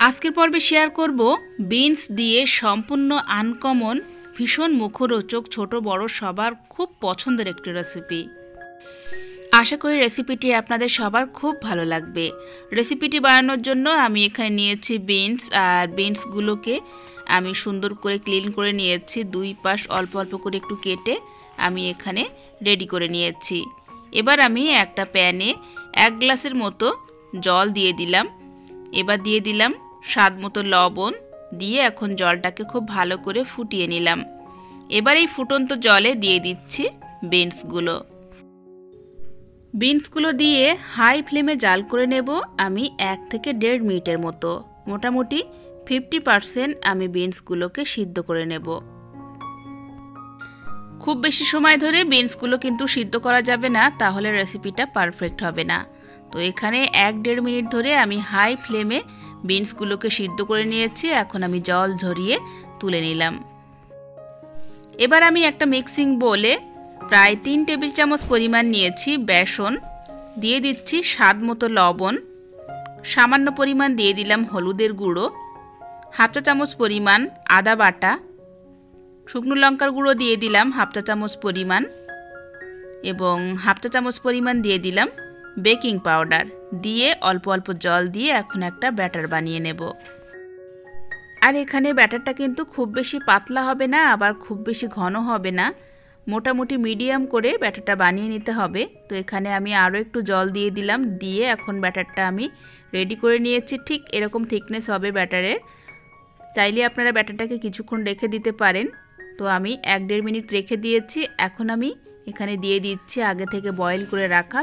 আজকের পর্বে শেয়ার করব বিনস দিয়ে সম্পূর্ণ আনকমন ভীষণ মুখরোচক ছোট বড় সবার খুব পছন্দের একটি রেসিপি। আশা করি রেসিপিটি আপনাদের সবার খুব ভালো লাগবে। রেসিপিটি বানানোর জন্য আমি এখানে নিয়েছি বিনস, আর বিনসগুলোকে আমি সুন্দর করে ক্লিন করে নিয়েছি। দুই পাশ অল্প অল্প করে একটু কেটে আমি এখানে রেডি করে নিয়েছি। এবার আমি একটা প্যানে 1 গ্লাসের মতো জল দিয়ে দিলাম। এবার দিয়ে দিলাম স্বাদ মতো লবণ দিয়ে এখন জলটাকে খুব ভালো করে ফুটিয়ে নিলাম। এবার এই ফুটন্ত জলে দিয়ে দিচ্ছি বিনসগুলো দিয়ে হাই ফ্লেমে জাল করে নেব আমি 1 থেকে 1.5 মিনিটের মতো। মোটামুটি 50% আমি বিনসগুলোকে সিদ্ধ করে নেব। খুব বেশি সময় ধরে বিনসগুলো কিন্তু সিদ্ধ করা যাবে না, তাহলে রেসিপিটা পারফেক্ট হবে না। তো এখানে 1-1.5 মিনিট ধরে আমি হাই ফ্লেমে বিনসগুলোকে সিদ্ধ করে নিয়েছি। এখন আমি জল ঝরিয়ে তুলে নিলাম। এবার আমি একটা মিক্সিং বোলে প্রায় 3 টেবিল চামচ পরিমাণ নিয়েছি বেসন, দিয়ে দিচ্ছি স্বাদ মতো লবণ, সামান্য পরিমাণ দিয়ে দিলাম হলুদের গুঁড়ো, 1/2 চা চামচ পরিমাণ আদা বাটা, শুকনো লঙ্কার গুঁড়ো দিয়ে দিলাম 1/2 চা চামচ পরিমাণ এবং 1/2 চা চামচ পরিমাণ দিয়ে দিলাম বেকিং পাউডার। দিয়ে অল্প অল্প জল দিয়ে এখন একটা ব্যাটার বানিয়ে নেব। আর এখানে ব্যাটারটা কিন্তু খুব বেশি পাতলা হবে না, আবার খুব বেশি ঘন হবে না, মোটামুটি মিডিয়াম করে ব্যাটারটা বানিয়ে নিতে হবে। তো এখানে আমি আরও একটু জল দিয়ে দিলাম, দিয়ে এখন ব্যাটারটা আমি রেডি করে নিয়েছি। ঠিক এরকম থিকনেস হবে ব্যাটারের। চাইলে আপনারা ব্যাটারটাকে কিছুক্ষণ রেখে দিতে পারেন। তো আমি 1-1.5 মিনিট রেখে দিয়েছি। এখন আমি এখানে দিয়ে দিচ্ছি আগে থেকে বয়েল করে রাখা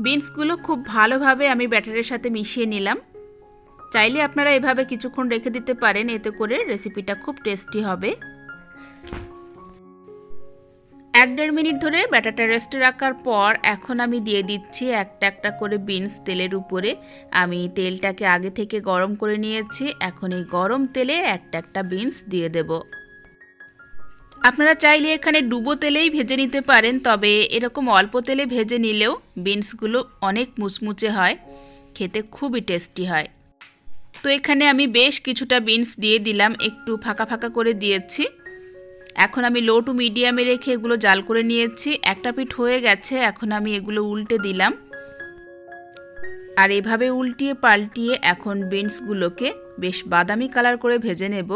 বিনসগুলো খুব ভালোভাবে আমি ব্যাটারের সাথে মিশিয়ে নিলাম। চাইলে আপনারা এভাবে কিছুক্ষণ রেখে দিতে পারেন, এতে করে রেসিপিটা খুব টেস্টি হবে। 1-1.5 মিনিট ধরে ব্যাটারটা রেস্টে রাখার পর এখন আমি দিয়ে দিচ্ছি একটা একটা করে বিনস তেলের উপরে। আমি তেলটাকে আগে থেকে গরম করে নিয়েছি। এখন এই গরম তেলে একটা একটা বিনস দিয়ে দেব। আপনারা চাইলে এখানে ডুবো তেলেই ভেজে নিতে পারেন, তবে এরকম অল্প তেলে ভেজে নিলেও বিনসগুলো অনেক মুচমুচে হয়, খেতে খুবই টেস্টি হয়। তো এখানে আমি বেশ কিছুটা বিনস দিয়ে দিলাম, একটু ফাঁকা ফাঁকা করে দিয়েছি। এখন আমি লো টু মিডিয়ামে রেখে এগুলো জাল করে নিয়েছি। একটা পিঠ হয়ে গেছে, এখন আমি এগুলো উল্টে দিলাম। আর এভাবে উল্টিয়ে পাল্টিয়ে এখন বিনসগুলোকে বেশ বাদামি কালার করে ভেজে নেব।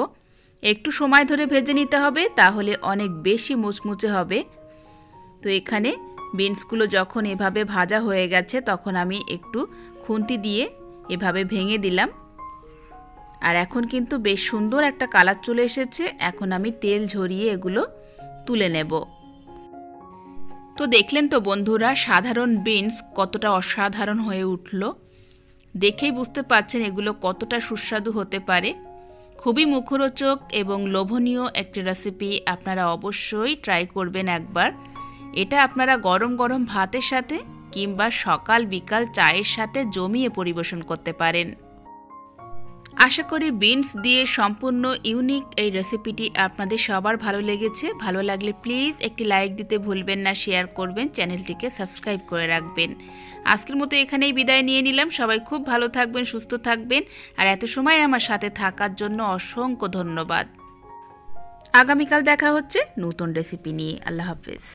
একটু সময় ধরে ভেজে নিতে হবে, তাহলে অনেক বেশি মুচমুচে হবে। তো এখানে বিনসগুলো যখন এভাবে ভাজা হয়ে গেছে, তখন আমি একটু খুন্তি দিয়ে এভাবে ভেঙে দিলাম। আর এখন কিন্তু বেশ সুন্দর একটা কালার চলে এসেছে। এখন আমি তেল ঝরিয়ে এগুলো তুলে নেব। তো দেখলেন তো বন্ধুরা, সাধারণ বিনস কতটা অসাধারণ হয়ে উঠল। দেখেই বুঝতে পারছেন এগুলো কতটা সুস্বাদু হতে পারে। খুবই মুখরোচক এবং লোভনীয় একটি রেসিপি, আপনারা অবশ্যই ট্রাই করবেন একবার। এটা আপনারা গরম গরম ভাতের সাথে কিংবা সকাল বিকাল চায়ের সাথে জমিয়ে পরিবেশন করতে পারেন। আশা করি বিনস দিয়ে সম্পূর্ণ ইউনিক এই রেসিপিটি আপনাদের সবার ভালো লেগেছে। ভালো লাগলে প্লিজ একটি লাইক দিতে ভুলবেন না, শেয়ার করবেন, চ্যানেলটিকে সাবস্ক্রাইব করে রাখবেন। আজকের মতো এখানেই বিদায় নিয়ে নিলাম। সবাই খুব ভালো থাকবেন, সুস্থ থাকবেন, আর এত সময় আমার সাথে থাকার জন্য অসংখ্য ধন্যবাদ। আগামীকাল দেখা হচ্ছে নতুন রেসিপি নিয়ে। আল্লাহ হাফেজ।